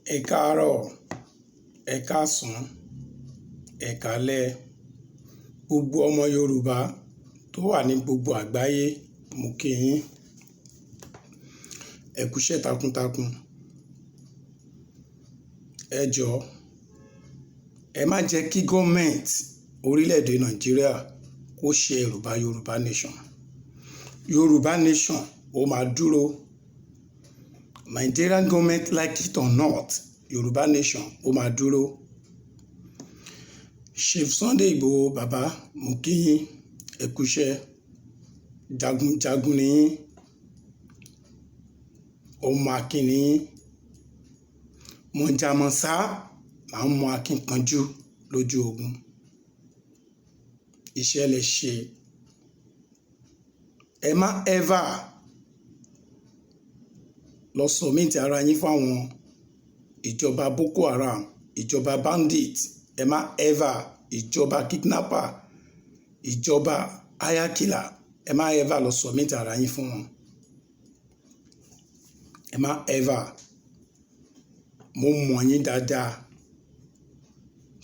Ẹ káàárọ̀, ẹ káàsán, ẹ káalẹ́. Gbogbo ọmọ Yorùbá tó wà ní gbogbo àgbáyé, mo kí yín. Ẹ kúṣẹ́ takuntakun. Ẹ jọ̀ọ́, ẹ má jẹ́ kí gọ́ọ̀mẹ̀ntì orílẹ̀-èdè Nàìjíríà kó ṣe ẹ̀rù bà Yorùbá nation. Yorùbá nation ó máa dúró. Nigerian government, like it or not, Yorùbá nation ó máa dúró. Chief Sunday Igboho bàbá, mo kí yín. Ẹ kúṣẹ́, jagunjagun ni yín, ọmọ akin ni yín. Mọ̀jàmọ̀sá là ń mọ akínkanjú lójú ogun. Iṣẹ́ lẹ ṣe. Ẹ má ever lọ submit ara yín fáwọn ìjọba Boko Haram, ìjọba bandit. Ẹ má ever ìjọba kidnapper, ìjọba ayakila. Ẹ má ever lọ submit ara yín fún wọn. Ẹ má ever. Mo mọ̀ yín dáadáa.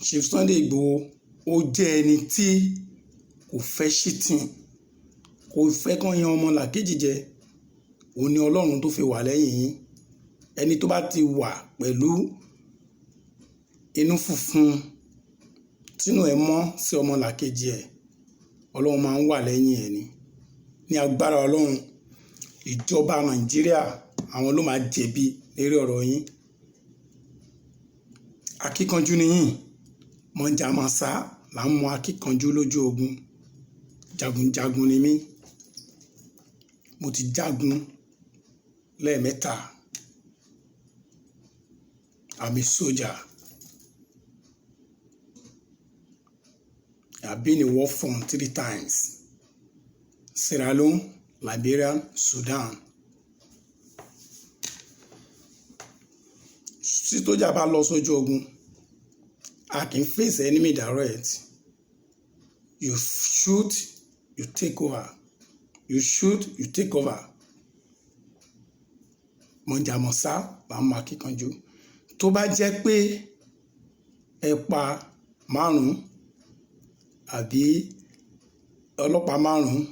Chief Sunday Igboho ó jẹ́ ẹni tí kò fẹ́ shitting, kò fẹ́ kán yan ọmọ làkejì jẹ. Ó ní Ọlọ́run tó fi wà lẹ́yìn yín. Ẹni tó bá ti wà pẹ̀lú inú funfun tínú ẹ̀ mọ́ sí ọmọ làkejì ẹ̀, Ọlọ́run máa ń wà lẹ́yìn ẹ̀ ni. Ní agbára Ọlọ́run, ìjọba Nàìjíríà àwọn ló máa jẹ̀bi lérí ọ̀rọ̀ yín. Akíkanjú ni yín. Mọ̀jàmọ̀sá là ń mọ akíkanjú lójú ogun. Jagunjagun ni mí. Mo ti jagun lẹ́ẹ̀mẹ́ta. I'm a soldier. I've been in war front 3 times. Sierra Leone, Liberia, Sudan. Tí sójà bá lọ sójú ogun, a kì í face enemy direct. You shoot, you take over. You shoot, you take over. Mọ̀jàmọ̀sá là ń mọ akíkanjú. Tó bá jẹ́ pé ẹ pa 5 àbí ọlọ́pàá 5,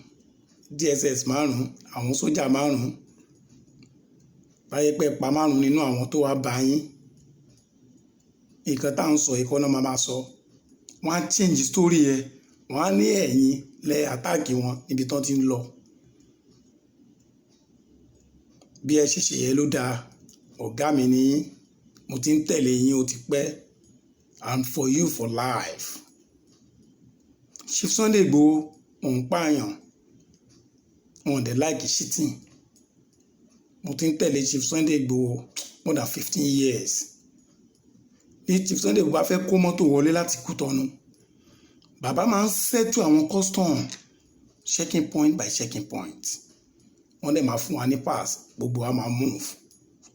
DSS 5, àwọn sójà 5, báyẹ̀ pé ẹ pa 5 nínú àwọn tó wá bá yín, nǹkan tá à ń sọ ìkọ́ náà máa sọ. Wọ́n á change story ẹ. Wọ́n á ní ẹ̀yin lẹ àtáàkì wọn níbi tán ti ń lọ. Bí ẹ ṣe ṣe yẹ ló dáa. Ọ̀gá mi ni yín. Mo ti ń tẹ̀lé yín ó ti pẹ́. And for you for life. Chief Sunday Igboho òun pààyàn. Wọ́n dẹ̀ like shitting. Mo ti ń tẹ̀lé Chief Sunday Igboho more than 15 years. Bí Chief Sunday Igboho bá fẹ́ kó mọ́tò wọlé láti Kútọ́nù, bàbá máa ń settle àwọn custom checking point by checking point. Wọ́n dẹ̀ máa fún wa ní pass, gbogbo wa máa move.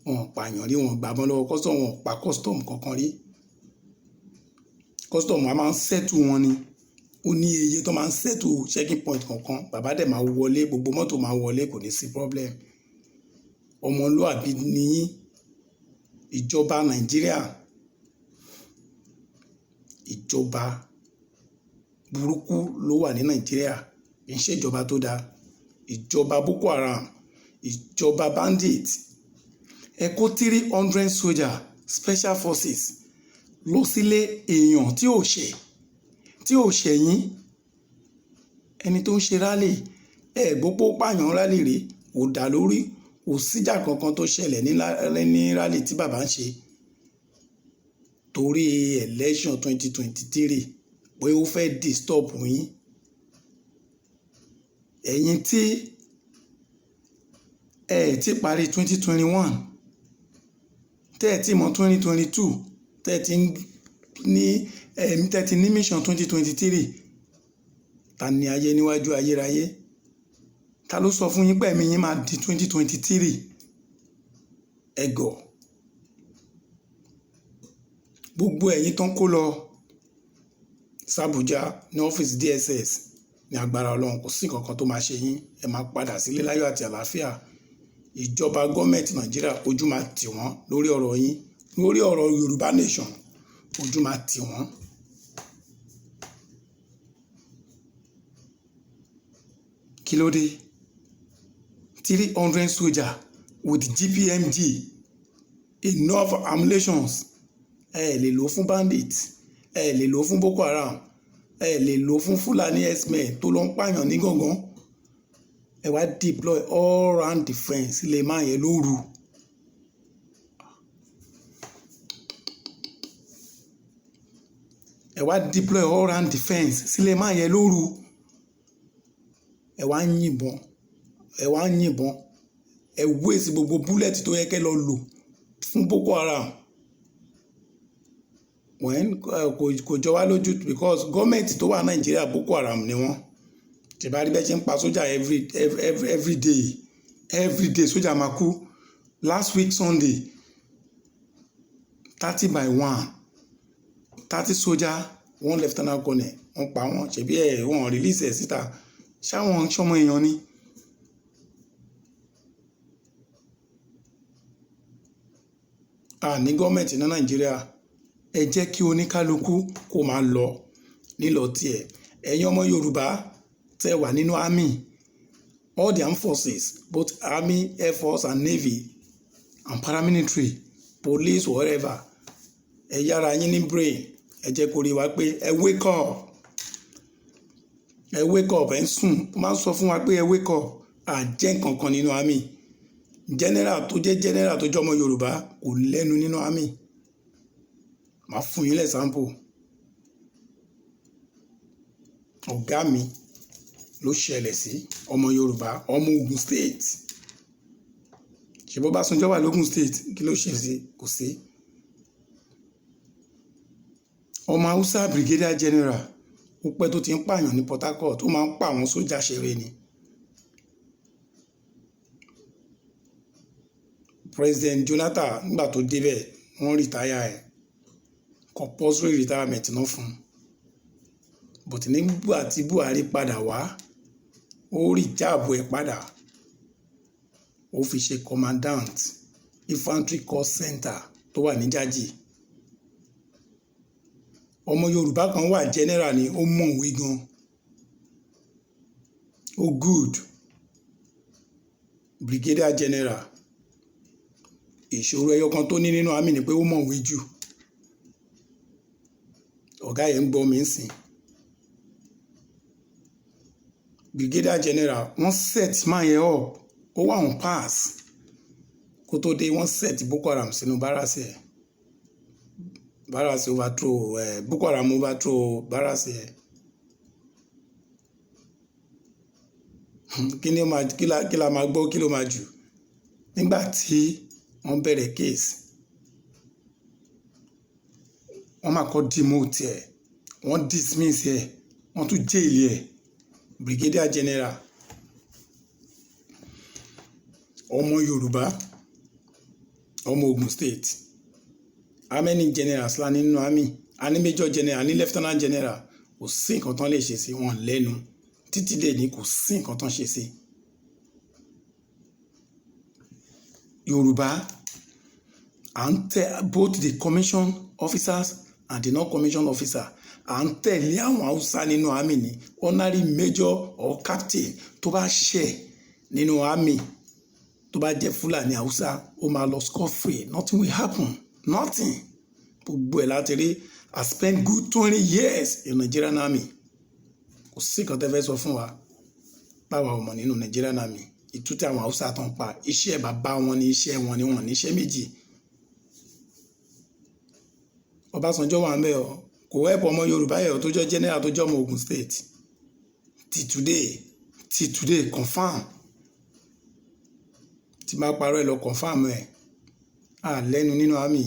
Wọ́n pààyàn rí, wọ́n gbàbọ́n lọ́wọ́ custom, wọ́n pa custom kankan rí. Custom wa máa ń settle wọn ni. Ó ní iye tó máa ń settle checking point kankan. Bàbá dẹ̀ máa wọlé, gbogbo mọ́tò máa wọlé, kò ní sí problem. Ọmọlúàbí ni yín. Ìjọba Nàìjíríà, ìjọba burúkú ló wà ní Nàìjíríà. Kì í ṣe ìjọba tó dáa. Ìjọba Boko Haram, ìjọba bandit. Ẹ kó 300 soldier special forces lọ sílé èèyàn tí ò ṣẹ̀yìn. Ẹni tó ń ṣe rálì, gbogbo pààyàn rálì rèé, kò dá lórí, kò síjà kankan tó ṣẹlẹ̀ ní rálì tí bàbá ń ṣe. Torí election 2023 pé ó fẹ́ disturb yín. Ẹ̀yin tí ti parí 2021, tẹ́ ti mọ̀ 2022, tẹ́ ti ní mission 2023. Ta ni ayé níwájú ayérayé? Ta ló sọ fún yín pé ẹ̀mí yín máa di 2023? Ẹ̀gọ̀. Gbogbo ẹ̀yin tán kó lọ s'Abuja ní ọ́fíìsì DSS, ní agbára Ọlọ́run kò sí kankan tó máa ṣe yín. Ẹ máa padà sílé láyọ̀ àti àlàáfíà. Ìjọba gọ́ọ̀mẹ̀ntì Nàìjíríà ojú máa tì wọ́n lórí ọ̀rọ̀ yín. lórí ọ̀rọ̀ Yorùbá nation ojú máa tì wọ́n. Kí ló dé? 300 soldiers with GPMG, enough ammunitions. Ẹ lè lò fún bandits, ẹ lè lò fún Boko Haram, ẹ lè lò fún Fulani herdsmen tó lọ ń pààyàn ní gangan. Ẹ wá deploy all round defence lè máa yẹ lóru. Ẹ wá deploy all round defence sílẹ̀ máa yẹ lóru. Ẹ wá yìnbọn, ẹ waste gbogbo bullet tó yẹ kẹ́ lọ lò fún Boko Haram. Kò jọ wá lójú because gọ́ọ̀mẹ̀ntì tó wà Nàìjíríà Boko Haram ni wọ́n. Tìbárí bẹ́ẹ̀ ṣe ń pa sójà every day sójà máa kú. Last week Sunday 30/1 30 soldier 1 lieutenant colonel wọ́n pa wọ́n. Ṣebí wọ́n release ẹ̀ síta ṣáwọn ṣọmọ èèyàn ni. Ní gọ́ọ̀mẹ̀ntì ní Nàìjíríà ẹ jẹ́ kí oníkálukú kó máa lọ nílọ tiẹ̀. Ẹ̀yin ọmọ Yorùbá tẹ́ wà nínú army, all the armed forces, both army, air force and navy and paramilitary, police, whatever, ẹ yára yín ní brain. Ẹ jẹ́ kó rí wa pé ẹ wake up, ẹ ń sùn. Ó máa ń sọ fún wa pé ẹ wake up. Àjẹ́ nǹkan kan nínú army. General tó jẹ́ general tó jẹ́ ọmọ Yorùbá kò lẹ́nu nínú army. Màá fún yín lẹ́sàmpù. Ọ̀gá mi ló ṣẹlẹ̀ sí ọmọ Yorùbá, ọmọ Ogun State. Ṣé bó bá Ọbásanjọ́ wà lógún State kí ló ṣe sí? Kò sí. Ọmọ Hausa brigadier general ó pẹ́ tó ti ń pààyàn ní Port Harcourt, ó máa ń pa àwọn sójà ṣeré ni. President Jonathan nígbà tó débẹ̀ wọ́n rìtáyà ẹ̀, compulsory retirement náà fún un. But nígbà tí Buhari padà wá ó rí jáàbù ẹ̀ padà, ó fi ṣe commandant infantry corps center tó wà ní Jájì. Ọmọ Yorùbá kan wà general ni, ó mọ̀wé gan, ó good, brigadier general. Ìṣòro ẹyọ kan tó ní nínú army ni pé ó mọ̀wé jù. Ọ̀gá yẹn ń gbọ́ mi sìn. Brigadier general wọ́n set man yẹn up, ó wà on pass kó tó dé. Wọ́n set Boko Haram sínú barracks ẹ̀. Barracks overthrow, Boko Haram overthrow barracks ẹ̀. Kí la máa gbọ́, kí ló máa jù? Nígbà tí wọ́n bẹ̀rẹ̀ case, wọ́n máa kọ́ demote ẹ̀, wọ́n dismiss ẹ̀, wọ́n tún jail ẹ̀. Brigadier general ọmọ Yorùbá, ọmọ Ogun State. How many generals la nínú army? A ní major general, a ní lieutenant general. Kò sí nǹkan tán lè ṣe sí wọn lẹ́nu títí dé ní, kò sí nǹkan tán ṣe sí. Yorùbá à ń tẹ both the commission officers and the non-commissioned officer. À ń tẹ̀lé àwọn Haúsá nínú army ní honorary major or captain tó bá ṣẹ̀ nínú army, tó bá jẹ́ Fúlàní Haúsá, ó máa lọ scot free. Nothing will happen. Nothing. Gbogbo ẹ̀ láti rí. I spent good 20 years in Nigerian army. Kò sí nǹkan tẹ́ fẹ́ sọ fún wa báwa ọmọ nínú Nigerian army. Ìtútù àwọn Haúsá tán pa, iṣẹ́ bàbá wọn ni iṣẹ́ wọn ni wọ́n ní iṣẹ́ méjì. Ọbásanjọ́ wà ń bẹ̀ ọ́, kò help ọmọ Yorùbá yẹ̀ tó jẹ́ general tó jẹ́ ọmọ Ogun State. Till today confam. Tí máa parọ́ ẹ lọ confam ẹ̀. Lẹ́nu nínú army.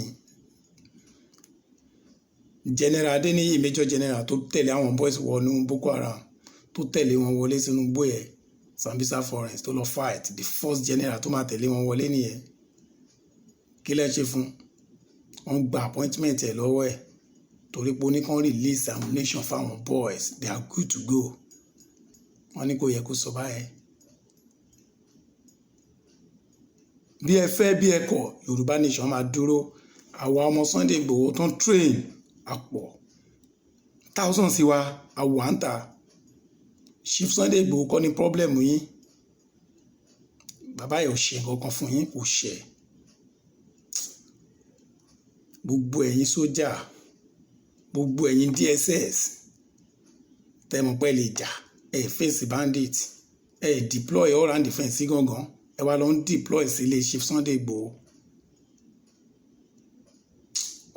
General Adeniyi, major general tó tẹ̀lé àwọn boys wọnú Boko Haram, tó tẹ̀lé wọn wọlé sínú igbó ẹ̀ Sambisa Forest, tó lọ fight. The first general tó máa tẹ̀lé wọn wọlé nìyẹn. Kí lẹ́ ṣe fún? Wọ́n gba appointment ẹ̀ lọ́wọ́ ẹ̀ torí pé ó ní kán release ammunition fáwọn boys. They are good to go. Wọ́n ní kò yẹ kó sọ báyẹn. Bí ẹ fẹ́ bí ẹ kọ̀, Yorùbá nation máa dúró àwa ọmọ Sunday Igboho tó ń train àpọ̀ thousands sí wa àwọ̀ à ń ta Chief Sunday Igboho kọ́ ni problem yín bàbá yìí ò ṣe kankan fún yín kò ṣe gbogbo ẹ̀yin sójà gbogbo ẹ̀yin DSS tẹ́mọ̀ pẹ́ lè jà face bandit deploy all round defence sí gangan wá lọ ń deploy sí ilé Chief Sunday Igboho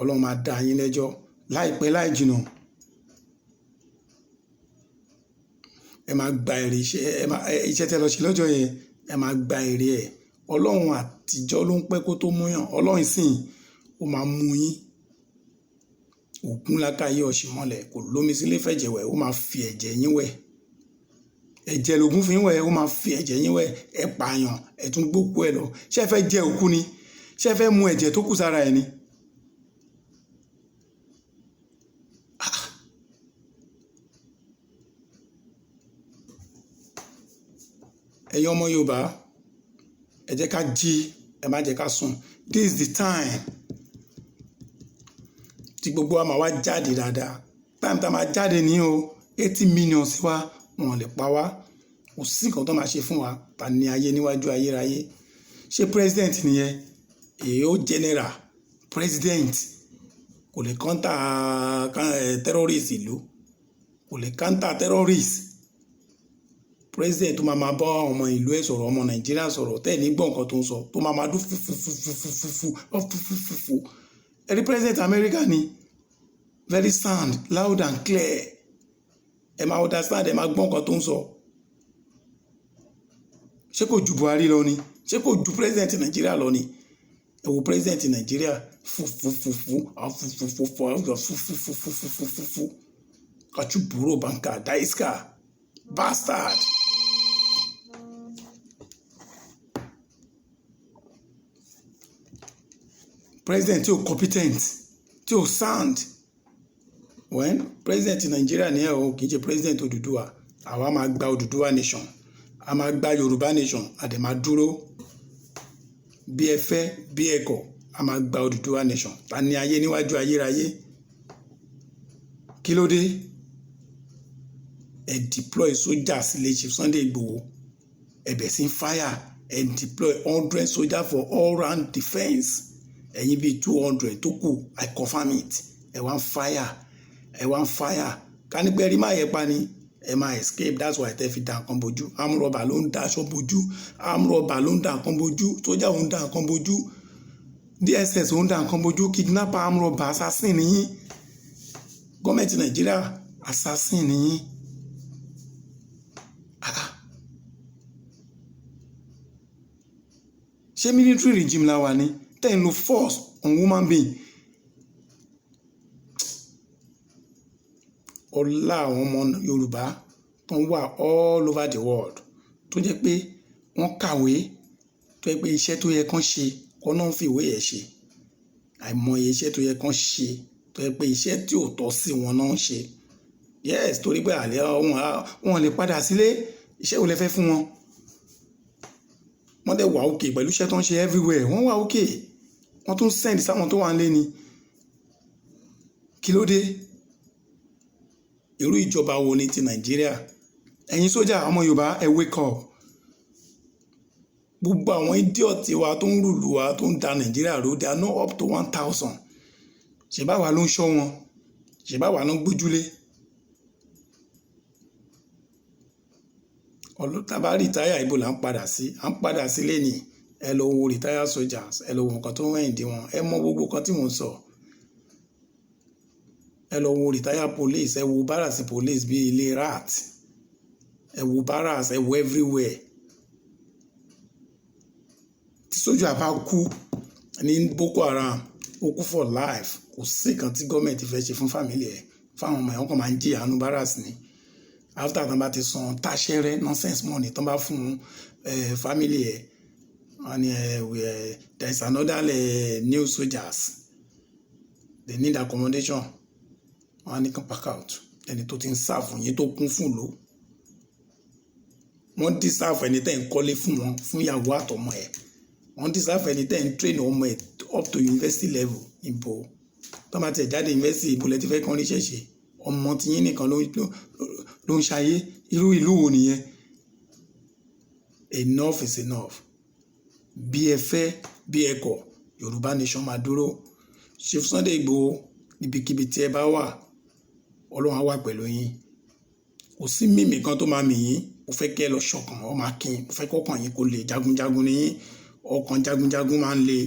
ọlọ́run máa dá yín lẹ́jọ́ láìpẹ́ láì jìnnà ẹ máa gba èrè iṣẹ́ tẹ́ lọ ṣe lọ́jọ́ yẹn ẹ máa gba èrè ẹ̀ ọlọ́run àtijọ́ ló ń pẹ́ kó tó múyàn ọlọ́run sìn ó máa mú yín ògún lákàyè ọ̀ṣìmọ́lẹ̀ kò lómi sílé fẹ̀jẹ̀ wẹ̀ ó máa fi ẹ̀jẹ̀ yín wẹ̀ ẹ̀jẹ̀ lògún fi ń wẹ̀ ó máa fi ẹ̀jẹ̀ yín wẹ̀ ẹ pààyàn ẹ tún gbókú ẹ lọ ṣé ẹ fẹ́ jẹ òkú ni ṣé ẹ fẹ́ mu ẹ̀jẹ̀ tó kù sára ẹ ni. ẹ̀yin ọmọ Yorùbá ẹ jẹ́ ká jí ẹ má jẹ́ ká sùn this is the time tí gbogbo wa máa wá jáde dáadáa time tá a máa jáde ní o 80 million sí wa wọn lè pa wá kò sí nǹkan tó máa ṣe fún wa ta ní ayé níwájú ayérayé ṣé president nìyẹn èyí ó general president kò lè kọ́ńtà terrorist ìlú kò lè kọ́ńtà terrorist president tó máa bá ọmọ ìlú ẹ̀ sọ̀rọ̀ ọmọ Nàìjíríà sọ̀rọ̀ tẹ́ ẹ̀ ní gbọ́ nǹkan tó ń sọ tó máa dún fufufufufufufufufufu ẹ̀rí president America ni very sound loud and clear ẹ máa understand ẹ máa gbọ́ nǹkan tó ń sọ ṣé kò ju Buhari lọ ni ṣé kò ju president Nàìjíríà lọ ni ẹ wo president Nàìjíríà fufufufufufufufufufufufufufu kachuburo banka daiska bastard. President tí ò competent tí ò sound when president Nàìjíríà ní ẹ̀ o kì í ṣe president Odùduwà àwa máa gba Odùduwà nation a máa gba Yorùbá nation a dẹ̀ máa dúró bí ẹ fẹ́ bí ẹ kọ̀ a máa gba Odùduwà nation ta ni ayé níwájú ayérayé kí ló dé ẹ deploy sójà sílé Chief Sunday Igboho ẹ bẹ̀ sí fire ẹ deploy 100 soldiers for all round defence ẹ̀yin bíi 200 tó kù I confirm it ẹ wá ń fire ká ní pé rí máa yẹ pa ni ẹ máa escape that's why tẹ́ fi dá nǹkan bojú amúrọ̀bà ló ń da aṣọ bojú amúrọ̀bà ló ń da nǹkan bojú sójà ò ń da nǹkan bojú DSS ò ń da nǹkan bojú kidnapper amúrọ̀bà assassin nìyí gọ́ọ̀mẹ̀ntì Nàìjíríà assassin nìyí. ṣé military regime la wà ní tẹ́ ń lo force on human being ọlá àwọn ọmọ Yorùbá tó ń wà all over the world tó jẹ́ pé wọ́n kàwé tó jẹ́ pé iṣẹ́ tó yẹ kán ṣe kọ́ náà ń fi ìwé yẹn ṣe àìmọye iṣẹ́ tó yẹ kán ṣe tó yẹ pé iṣẹ́ tí ò tọ́ sí wọn náà ń ṣe yes torí pé àlẹ́ wọn lè padà sílé iṣẹ́ wo lẹ fẹ́ fún wọn wọ́n dẹ̀ wà òkè pẹ̀lú iṣẹ́ tó ń ṣe everywhere wọ́n wà òkè wọ́n tún send sáwọn tó wà ń lé ni kí ló dé irú ìjọba wo ni ti Nàìjíríà ẹ̀yin sójà ọmọ Yorùbá ẹ wake up gbogbo àwọn idiot wa tó ń rúlu wa tó ń da Nàìjíríà rú they are not up to 1000 ṣèbáwa ló ń ṣọ́ wọn ṣèbáwa ló ń gbójúlé ọlọ́tàbá rìtáyà ibo là ń padà sí lẹ́nìí ẹ lọ wo rìtáyà soldiers ẹ lọ wo nǹkan tó ń wẹ̀yìn dí wọn ẹ mọ gbogbo kan tí mò ń sọ ẹ lọ wo rìtáyà police ẹ wo barracks police bíi ilé rat ẹ wo barracks ẹ wo everywhere tí sójà bá kú ní Boko Haram ó kú for life kò sí kan tí gọ́ọ̀mẹ̀ntì fẹ́ ṣe fún fámìlì ẹ̀ fáwọn ọmọ ẹ̀ wọ́n kàn máa ń jí àánú barracks ni after tán bá ti san táṣẹ́rẹ́ nonsense money tán bá fún family ẹ̀ wọ́n ní there is another new soldiers they need accommodation wọ́n ní kan pack out ẹni tó ti ń sáàfù yín tó kún fún lò wọ́n dísáàfù ẹni tẹ́ ń kọ́lé fún wọn fún ìyàwó àtọmọ ẹ̀ wọ́n dísáàfù ẹni tẹ́ ń train ọmọ ẹ̀ up to university level ìbò tó máa tẹ̀ jáde university ìbò lẹ́tí fẹ́ kán ríṣẹ́ ṣe ọmọ tiyín nìkan ló ń ṣayé irú ìlú wo nìyẹn. Enough is enough. Bí ẹ fẹ́ bí ẹ kọ̀ Yorùbá nation máa dúró. Chief Sunday Igboho níbikíbi tí ẹ bá wà Ọlọ́run á wà pẹ̀lú yín. Kò sí mímì kan tó máa mì yín. Mo fẹ́ kí ẹ lọ ṣọ̀kan ọ máa kín. Mo fẹ́ kọ́kàn yín kó lè jagunjagun ní yín. Ọkàn jagunjagun máa ń le.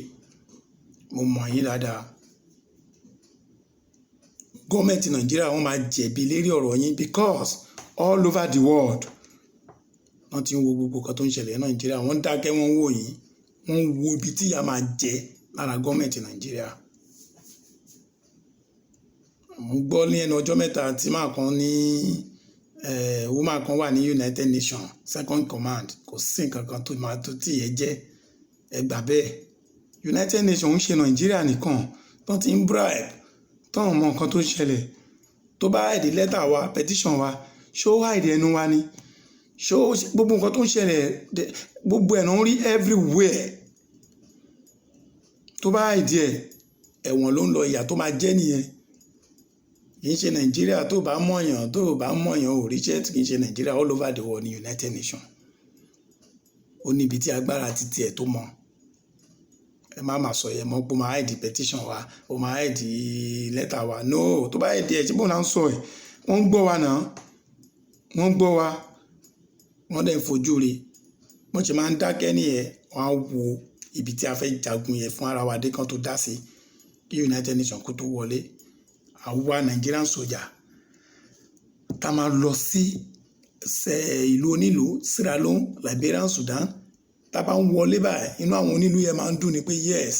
Mo mọ̀ yín dáadáa. Gọ́ọ̀mẹ̀ntì Nàìjíríà wọ́n máa jẹ̀bi lérí ọ̀rọ̀ yín because all over the world wọ́n ti ń wo gbogbo nǹkan tó ń ṣẹlẹ̀ ní Nàìjíríà. Wọ́n dákẹ́ wọ́n wò yín. Wọ́n wo ibi tí ìyà máa jẹ lára gọ́ọ̀mẹ̀ntì Nàìjíríà. Mo gbọ́ ní ẹnu ọjọ́ mẹ́ta tí màá kan ní woman kan wà ní United Nations second command kò sí nǹkan kan tó máa tó tí ìyẹn jẹ́ ẹgbà bẹ́ẹ̀. United Nations ń ṣe Nàìjíríà nìkan tó ti ń bribe tó ń mọ nǹkan tó ṣẹlẹ̀ tó bá ẹ̀dí lẹ́tà wa petition wa ṣó hide ẹnu wa ni ṣó gbogbo nǹkan tó ń ṣẹlẹ̀ gbogbo ẹ̀ náà ń rí everywhere tó bá ẹ̀dí ẹ̀wọ̀n ló ń lọ ìyà tó máa jẹ́ nìyẹn. Kì í ṣe Nàìjíríà tó bá mọ̀yàn ò ríṣẹ́ kì í ṣe Nàìjíríà all over the world ní United Nations. Ó níbi tí agbára ti tiẹ̀ tó mọ̀. Ẹ má máa sọ yẹn mọ́ pé ó máa hide petition wa ó máa hide lẹ́tà wa no tó bá hide ẹ̀ ṣé bóun náà ń sọ ẹ̀ wọ́n ń gbọ́ wa náà wọ́n ń gbọ́ wa wọ́n dẹ̀ ń fojú rí wọ́n ṣe máa ń dákẹ́ nìyẹn wọ́n á wo ibi tí a fẹ́ jagun yẹn fún ara wa dé kan tó dá sí kí United Nations kó tó wọlé. Àwa Nigerian soldier tá máa lọ sí ìlú onílùú Sierra Leone Liberia Sudan tá bá ń wọlé báyìí inú àwọn onílùú yẹn máa ń dùn ní pé yes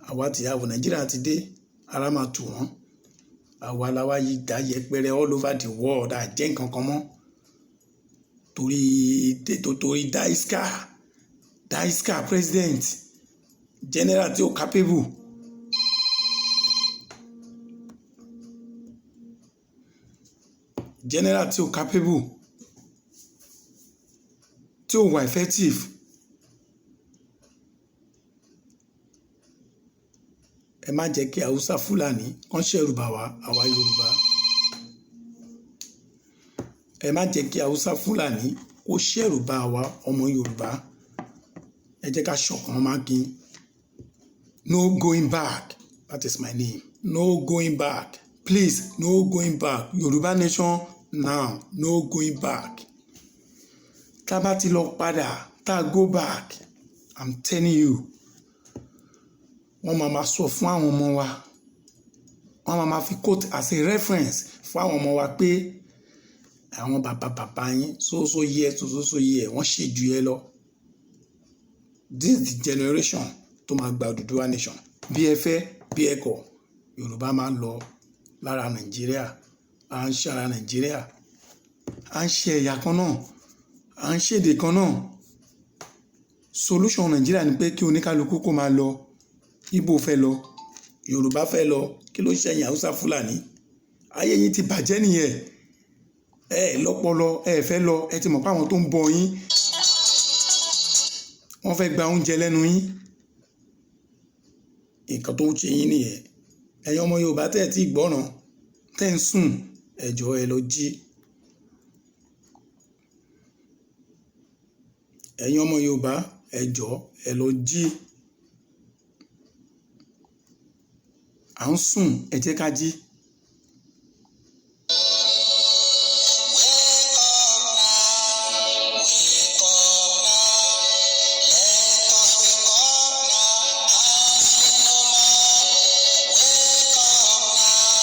àwa ti yàwó Nàìjíríà ti dé ara máa tù wọ́n. Àwa làwa yìí dá yẹpẹrẹ all over the world àjẹ́ nǹkan kan mọ́ torí Daiska president general tí ó capable. General tí ó capable tí ó wà effective. Ẹ má jẹ́ kí Haúsá Fúlàní kàn ṣẹ̀rù bà wá àwa Yorùbá. Ẹ má jẹ́ kí Haúsá Fúlàní kó ṣẹ̀rù bà wá ọmọ Yorùbá. Ẹ jẹ́ ká ṣọ̀kan mákin. No going back. That is my name. No going back. Please, no going back. Yorùbá nation now. No going back. Tá bá ti lọ padà, tá go back. I'm telling you. Wọ́n máa sọ fún àwọn ọmọ wa. Wọ́n máa fi quote as a reference fún àwọn ọmọ wa pé àwọn bàbá yín so yẹ wọ́n ṣe jù ẹ lọ. This is the generation tó máa gba Odùduwà nation. Bí ẹ fẹ́ bí ẹ kọ̀ Yorùbá máa lọ lára Nàìjíríà. À ń ṣe ara Nàìjíríà. À ń ṣe ẹ̀yà kan náà. À ń ṣèdè kan náà. Solution Nàìjíríà ni pé kí oníkálukú kó máa lọ. Ìgbò fẹ́ lọ Yorùbá fẹ́ lọ kí ló ṣẹ̀yìn Haúsá Fúlàní. Ayé yín ti bàjẹ́ nìyẹn. Ẹ lọ́pọlọ ẹ fẹ́ lọ ẹ ti mọ̀ pé àwọn tó ń bọ yín wọ́n fẹ́ gba oúnjẹ lẹ́nu yín. Nǹkan tó ń ṣe yín nìyẹn. Ẹ̀yin ọmọ Yorùbá tẹ́ ẹ ti gbọ́ràn tẹ́ ń sùn ẹ jọ̀ọ́ ẹ lọ jí. Ẹ̀yin ọmọ Yorùbá ẹ jọ̀ọ́ ẹ lọ jí. À ń sùn ẹ jẹ́ ká jí.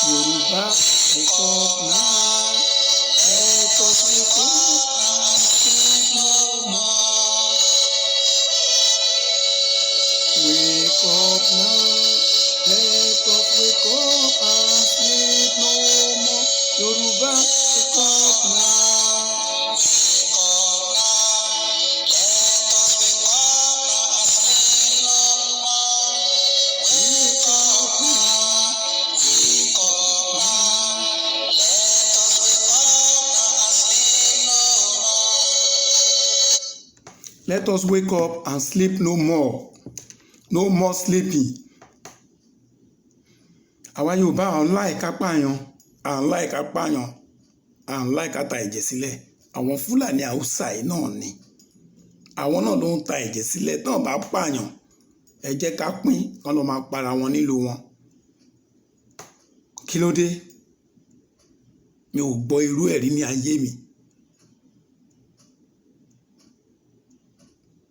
Yorùbá wake up now. Let us wake up and sleep no more. Wake up now. Let us wake up and sleep no more. Yorùbá wake up now. Wake up now. Let us wake up and sleep no more. No more sleeping. àwa Yorùbá à ń láìka pààyàn à ń láìka pààyàn à ń láìka ta ẹ̀jẹ̀ sílẹ̀. Àwọn Fúlàní Haúsá yìí náà ni àwọn náà ló ń ta ẹ̀jẹ̀ sílẹ̀. Tán bá pààyàn ẹ jẹ́ ká pín kán lọ máa para wọn nílùú wọn. Kí ló dé? Mi ò gbọ́ irú ẹ̀ rí ní ayé mi.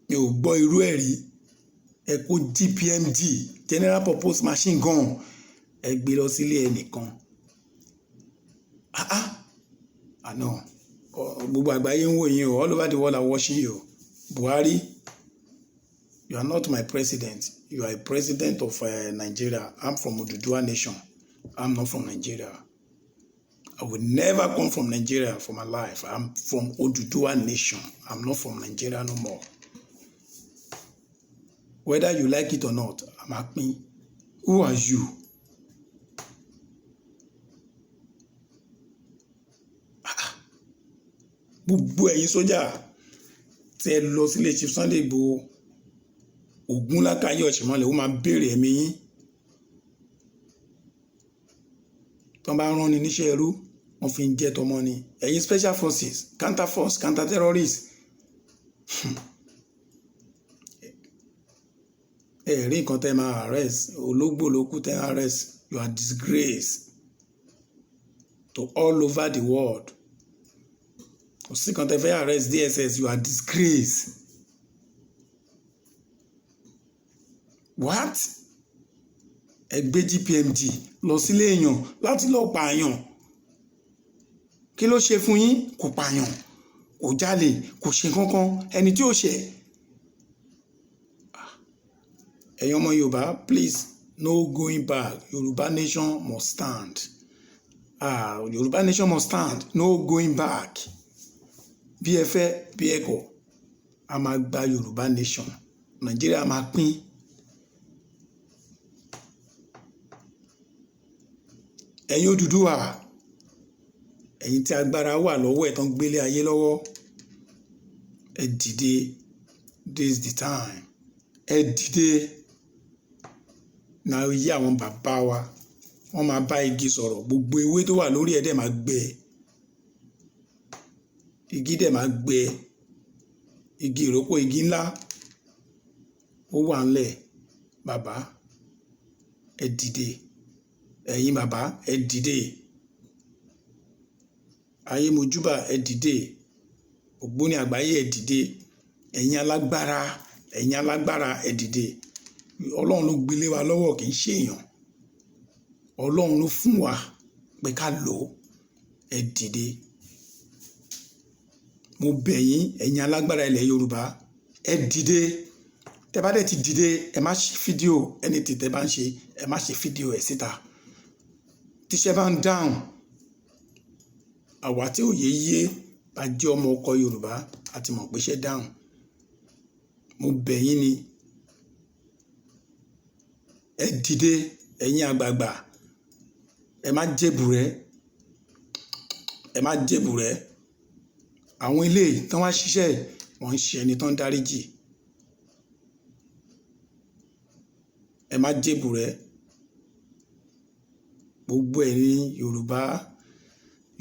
Mi ò gbọ́ irú ẹ̀ rí. Ẹ kó GPMG General Purpose Machine Gun ẹ gbé lọ sílé ẹnìkan. Àná gbogbo àgbáyé ń wò yín o, all over the world are watching you. Buhari, you are not my president. You are a president of Nigeria. I'm from Oduduwa Nation. I'm not from Nigeria. I will never come from Nigeria for my life. I'm from Oduduwa Nation. I'm not from Nigeria no more. Whether you like it or not, I'm asking, who are you? Gbogbo ẹ̀yin sójà tẹ́ lọ sílé Chief Sunday Igboho, Ògúnlákayé Ọ̀ṣìmọ́lẹ̀ ó máa béèrè ẹ̀mí yín. Tọ́n bá rán ni níṣẹ́ ẹrú wọ́n fi ń jẹ́ tọmọ ni. Ẹ̀yin special forces, counter force, counter terrorists. Rí nǹkan tẹ́ máa arrest, ológbò ló kú tẹ́ arrest. You are disgrace to all over the world. Kò sí kan tẹ́ fẹ́ arrest DSS, you are disgrace. What? Ẹ gbé GPMG lọ sílé èèyàn láti lọ pààyàn. Kí ló ṣe fún yín? Kò pààyàn, kò jalè, kò ṣe kankan. Ẹni tí ó ṣe. Ẹ̀yin ọmọ Yorùbá, please, no going back. Yorùbá nation must stand. Yorùbá nation must stand. No going back. Bí ẹ fẹ́, bí ẹ kọ̀, a máa gba Yorùbá nation. Nàìjíríà máa pín. Ẹ̀yin Odùduwà, ẹ̀yin tí agbára wà lọ́wọ́ ẹ̀ tán gbélé ayé lọ́wọ́, ẹ dìde. This is the time. Ẹ dìde. Náà yí àwọn bàbá wa wọ́n máa bá igi sọ̀rọ̀, gbogbo ewé tó wà lórí ẹ̀ dẹ̀ máa gbẹ, igi dẹ̀ máa gbẹ, igi ìrókò, igi ńlá ó wà ńlẹ̀. Bàbá ẹ dìde, ẹ̀yin bàbá ẹ dìde, ayé mojúbà ẹ dìde, ògbóni àgbáyé ẹ dìde, ẹ̀yin alágbára ẹ dìde. Ọlọ́run ló gbélé wa lọ́wọ́, kì í ṣe èèyàn. Ọlọ́run ló fún wa pé ká lò ó. Ẹ dìde. Mo bẹ̀ yín, ẹ̀yin alágbára ilẹ̀ Yorùbá, ẹ dìde. Tẹ́ bá dẹ̀ ti dìde, ẹ má ṣe fídíò ẹni tí tẹ́ bá ń ṣe, ẹ má ṣe fídíò ẹ̀ síta. Tíṣẹ́ bá ń dáhùn, àwa tí òye yé bá jẹ́ ọmọ ọkọ Yorùbá àti mọ̀ pé iṣẹ́ dáhùn. Mo bẹ̀ yín ni, ẹ dìde, ẹ̀yin àgbààgbà, ẹ má jèbùrẹ́, ẹ má jèbùrẹ́. Àwọn ilé tán wá ṣiṣẹ́ wọ́n ń ṣe ẹni tán dáríjì. Ẹ má jèbùrẹ́. Gbogbo ẹ̀yin Yorùbá,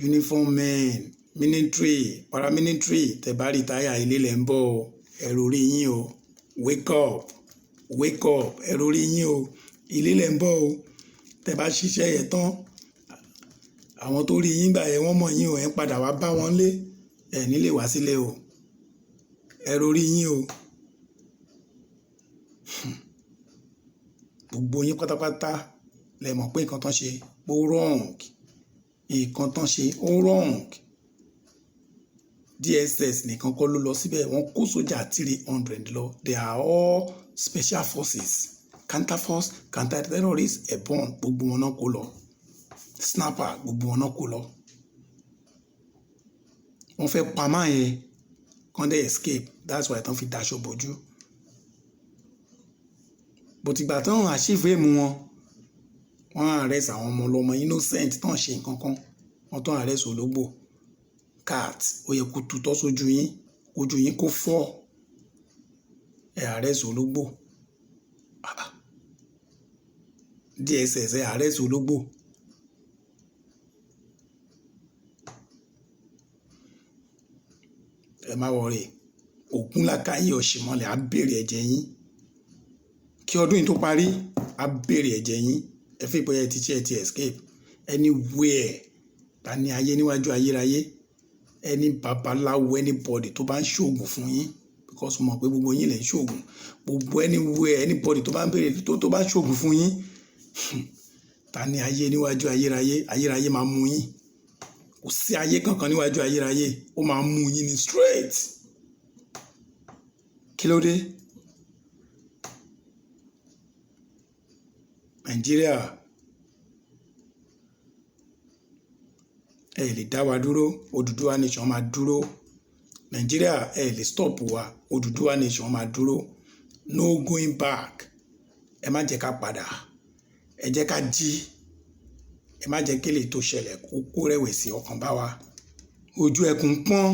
uniform men, military, paramilitary, tẹ́ bá rí táyà ilé lẹ́ ń bọ̀, ẹ rorí yín o. Wake up, wake up, ẹ rorí yín o. Ilé lẹ́ ń bọ̀ o. Tẹ́ bá ṣiṣẹ́ yẹn tán, àwọn tó rí yín gbà yẹn wọ́n mọ̀ yín o, ẹ ń padà wá bá wọn lé, ẹ nílé wá sílé o. Ẹ rorí yín o. Gbogbo yín pátápátá lẹ mọ̀ pé nǹkan tán ṣe ó wrong. Nǹkan tán ṣe ó wrong. DSS nìkan kọ́ ló lọ síbẹ̀, wọ́n kó sójà 300 lọ. They are all special forces, counter force, counter terrorists, ẹ̀bọ̀n gbogbo wọn náà kó lọ, snapper gbogbo wọn náà kó lọ. Wọ́n fẹ́ pa máa yẹn kán dé escape, that's why tán fi daṣọ bojú. But ìgbà tán àṣìfẹ́ mu wọn, wọ́n arrest àwọn ọmọ ọlọ́mọ innocent tán ṣe nǹkan kan, wọ́n tán arrest ológbò. Cat ó yẹ kó tutọ́ sójú yín, ojú yín kó fọ́, ẹ arrest ológbò. DSS arrest ológbò. Ẹ má wọrí Ògúnlàkáyé Ọ̀ṣìmọ̀lẹ̀ á béèrè ẹ̀jẹ̀ yín kí ọdún yìí tó parí, á béèrè ẹ̀jẹ̀ yín. Ẹ fi ìpẹ́yẹ ti escape anywhere. Ta ni ayé níwájú ayérayé? Ẹni babaláwo anybody tó bá ń ṣoògùn fún yín, because mo mọ̀ pé gbogbo yín lè ń ṣoògùn. Gbogbo anywhere anybody tó bá ń béèrè tó bá ń ṣoògùn fún yín, ta ni ayé níwájú ayérayé? Ayérayé máa mú yín. Kò sí ayé kankan níwájú ayérayé, ó máa mú yín ní straight. Kí ló dé? Nàìjíríà, ẹ lè dá wa dúró, Odùduwà nation máa dúró. Nàìjíríà, ẹ lè stop wa, Odùduwà nation máa dúró. No going back. Ẹ má jẹ́ ká padà, ẹ jẹ́ ká jí. Ẹ má jẹ́ kí lè tó ṣẹlẹ̀ kó rẹ̀wẹ̀sì ọkàn bá wa. Ojú ẹkùn pọ́n.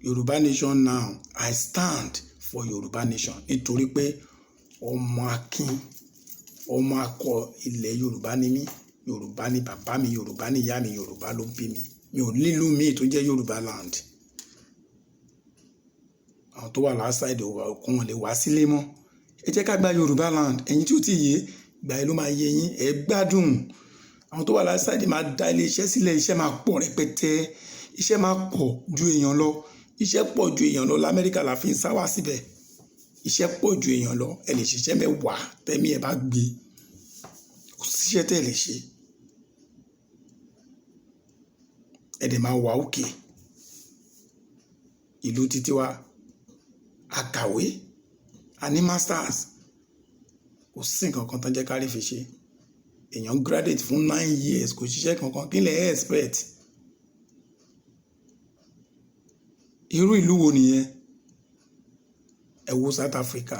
Yorùbá nation now, I stand for Yorùbá nation nítorí pé ọmọ akin, ọmọ akọ ilẹ̀ Yorùbá ni mí. Yorùbá ni bàbá mi, Yorùbá ni ìyá mi, Yorùbá ló bí mi. Mi ò nílùú mi tó jẹ́ Yorùbá land. Àwọn tó wà outside òkun wọn lè wá sílé mọ́. Ẹ jẹ́ ká gba Yorùbá land. Ẹ̀yin tí ó ti yé, ìgbà yẹn ló máa yé yín. Ẹ gbádùn. Àwọn tó wà outside máa dá ilé iṣẹ́ sílẹ̀, iṣẹ́ máa pọ̀ rẹpẹtẹ. Iṣẹ́ máa pọ̀ ju èèyàn lọ. Iṣẹ́ pọ̀ ju èèyàn lọ. L'Amẹ́ríkà la fi ń sá wá síbẹ̀. Iṣẹ́ pọ̀ ju èèyàn lọ. Ẹ lè ṣiṣẹ́ mẹ́wàá tẹ́mi ẹ bá gbé. Kò síṣẹ́ tẹ́ lè ṣe. Ẹ dẹ̀ máa wà òkè. Ìlú títí wa, a kàwé, a ní masters. Kò sí nǹkan kan tán jẹ́ kárí fi ṣe. Èèyàn graduate fún 9 years kò ṣiṣẹ́ kankan, kí lẹ expect? Irú ìlú wo nìyẹn? Ẹ wo South Africa.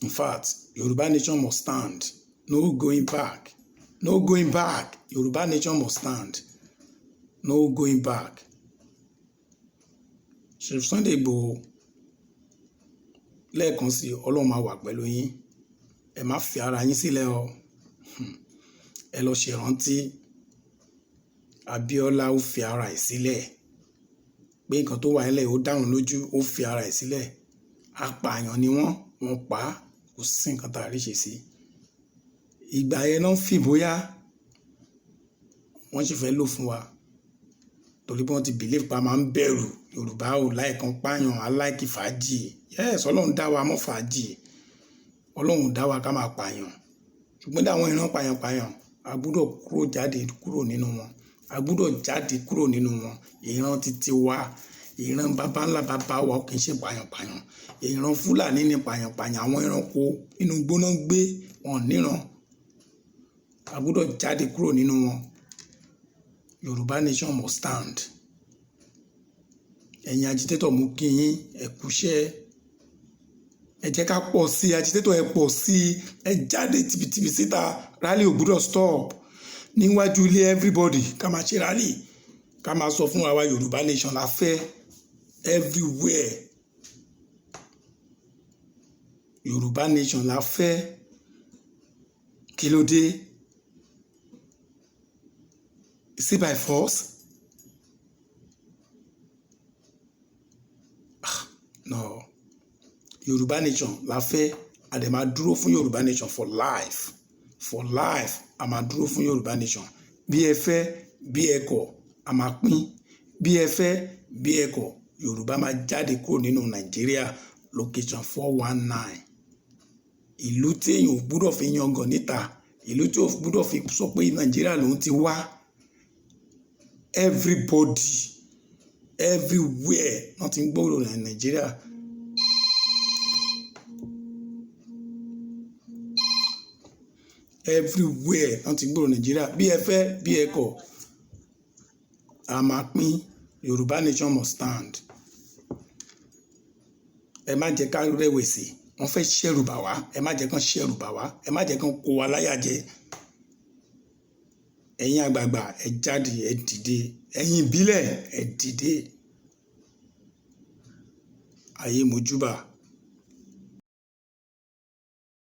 In fact, Yorùbá nation must stand. No going back. No going back. Yorùbá nation must stand. No going back. Chief Sunday Igboho, lẹ́ẹ̀kan sí Ọlọ́run máa wà pẹ̀lú yín. Ẹ má fi ara yín sílẹ̀ o. Ẹ lọ ṣèrántí Abíọ́lá ó fi ara ẹ̀ sílẹ̀. Pé nǹkan tó wà nílẹ̀ ó dáhùn lójú, ó fi ara ẹ̀ sílẹ̀. Apààyàn ni wọ́n pa á. Kò sí nǹkan tá a rí ṣe sí. Ìgbà yẹn náà fi bóyá wọ́n sì fẹ́ lò fún wa. Torí pé wọ́n ti believe pa máa ń bẹ̀rù. Yorùbá ò láìkan pààyàn, aláìkí fàájì. Yes, Ọlọ́run dá wa mọ́ fàájì. Ọlọ́run dá wa ká máa pààyàn. Ṣùgbọ́n dáwọn ìran pààyàn, a gbúdọ̀ kúrò nínú wọn. A gbúdọ̀ jáde kúrò nínú wọn. Ìran títí wa, ìran bàbá ńlá bàbá wa kì í ṣe pààyàn. Ìran Fúlàní ni pààyàn. Àwọn ẹranko inú gbóná gbé wọn níran. A gbúdọ̀ jáde kúrò nínú wọn. Yorùbá nation must stand. Ẹ̀yin agitator mú kí yín ẹ kúṣẹ́. Ẹ jẹ́ ká pọ̀ sí i, agitator ẹ pọ̀ sí i. Ẹ jáde tìbìtìbì síta. Rally ò gbúdọ̀ stop. Níwájú ilé everybody ká máa ṣe rally. Ká máa sọ fún àwa Yorùbá nation la fẹ́ everywhere. Yorùbá nation la fẹ́. Kí ló dé? Is it by force? No. Yorùbá nation la fẹ́. A dẹ̀ máa dúró fún Yorùbá nation for life. For life, a máa dúró fún Yorùbá nation. Bí ẹ fẹ́, bí ẹ kọ̀, a máa pín. Bí ẹ fẹ́, bí ẹ kọ̀, Yorùbá máa jáde kúrò nínú Nàìjíríà. Location 419. Ìlú tí èèyàn ò gbúdọ̀ fi yangàn níta. Ìlú tí ò gbúdọ̀ fi sọ pé Nàìjíríà lòun ti wá. Everybody, everywhere, wọ́n ti ń gbòòrò Nàìjíríà. Everywhere, wọ́n ti ń gbòòrò Nàìjíríà. Bí ẹ fẹ́, bí ẹ kọ̀, a máa pín. Yorùbá nation must stand. Ẹ má jẹ́ ká rẹ̀wẹ̀sì. Wọ́n fẹ́ ṣẹ̀rù bà wá. Ẹ má jẹ́ kán ṣẹ̀rù bà wá. Ẹ má jẹ́ kán kó wa láyà jẹ. ẹ̀yin àgbààgbà ẹ jáde ẹ dìde, ẹ̀yin ìbílẹ̀ ẹ dìde. Ayé mojúbà.